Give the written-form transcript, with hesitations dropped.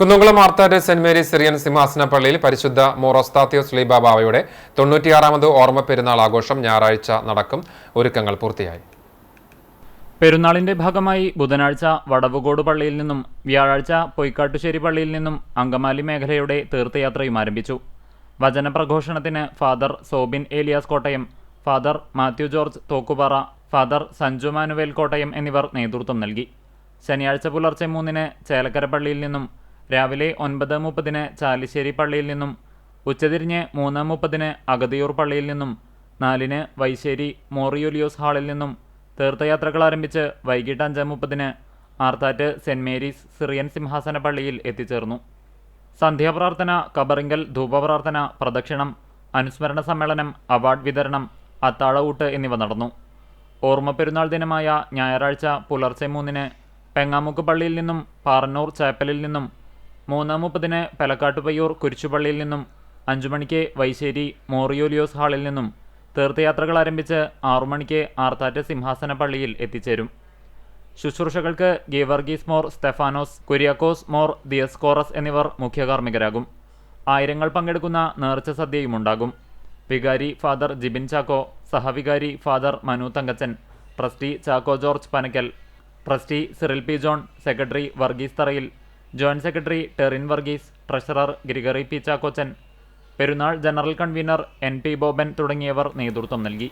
Kunnamkulam മാർത്താറ്റ് saint Mary's Syrian സിംഹാസന പള്ളിയിൽ പരിശുദ്ധ മോറോസ്താത്യോസ് ശ്ലീബ ബാവയുടെ 96ാമത് ഓർമ്മ പെരുന്നാൾ ആഘോഷം ഞായറാഴ്ച നടക്കും. ഒരുക്കങ്ങൾ പൂർത്തിയായി. പെരുന്നാളിന്റെ ഭാഗമായി ബുധനാഴ്ച വടവുകോട് പള്ളിയിൽ നിന്നും വ്യാഴാഴ്ച പൊയ്ക്കാട്ടുശ്ശേരി പള്ളിയിൽ നിന്നും അങ്കമാലി മേഖലയുടെ തീർത്ഥയാത്രയും ആരംഭിച്ചു. വചനപ്രഘോഷണത്തിന് father Sobin Elias Kottayam, father Mathew George Thokkupara, father Sanju Manuel Kottayam എന്നിവർ നേതൃത്വം നൽകി. ശനിയാഴ്ച പുലർച്ചെ 3-ന് ചേലക്കര പള്ളിയിൽ നിന്നും, രാവിലെ 9:30-ന് ചാലിശ്ശേരി പള്ളിയിൽ നിന്നും, ഉച്ചതിരിഞ്ഞ് 3:30-ന് അഗതിയൂർ പള്ളിയിൽ നിന്നും, 4-ന് വൈശ്ശേരി മോറിയൂലിയോസ് ഹാളിൽ നിന്നും തീർത്ഥയാത്രകൾ ആരംഭിച്ച് വൈകിട്ട് 5:30-ന് മാർത്താറ്റ് സെന്റ് മേരീസ് സിറിയൻ സിംഹാസന പള്ളിയിൽ എത്തിച്ചേർന്നു. സന്ധ്യാപ്രാർത്ഥന, കബറിങ്കൽ, ധൂപപ്രാർത്ഥന, പ്രദക്ഷിണം, അനുസ്മരണ സമ്മേളനം, അവാർഡ് വിതരണം, അത്താഴഊട്ട് എന്നിവ നടന്നു. ഓർമ്മ പെരുന്നാൾ ദിനമായ ഞായറാഴ്ച പുലർച്ചെ 3-ന് പെങ്ങാമുക്ക് പള്ളിയിൽ നിന്നും, പാറന്നൂർ ചാപ്പലിൽ നിന്നും, 3:30-ന് പെലക്കാട്ടുപയ്യൂർ കുരിശുപള്ളിയിൽ നിന്നും, 5 മണിക്ക് വൈശ്ശേരി മോറിയോലിയോസ് ഹാളിൽ നിന്നും തീർത്ഥയാത്രകൾ ആരംഭിച്ച് 6 മണിക്ക് ആർത്താറ്റ് സിംഹാസന പള്ളിയിൽ എത്തിച്ചേരും. ശുശ്രൂഷകൾക്ക് ഗീവർഗീസ് മോർ സ്തെഫാനോസ്, കുര്യാക്കോസ് മോർ ദിയസ്കോറസ് എന്നിവർ മുഖ്യകാർമ്മികരാകും. ആയിരങ്ങൾ പങ്കെടുക്കുന്ന നേർച്ച സദ്യയുമുണ്ടാകും. വികാരി ഫാദർ ജിബിൻ ചാക്കോ, സഹവികാരി father Manu Thankachan, trustee Chacko George Panackal, trustee Cyril P John, secretary Varghese Tharayil, joint secretary Terin Varghese, treasurer Gregory P Chackochan, പെരുന്നാൾ ജനറൽ കൺവീനർ NP ബോബൻ തുടങ്ങിയവർ നേതൃത്വം നൽകി.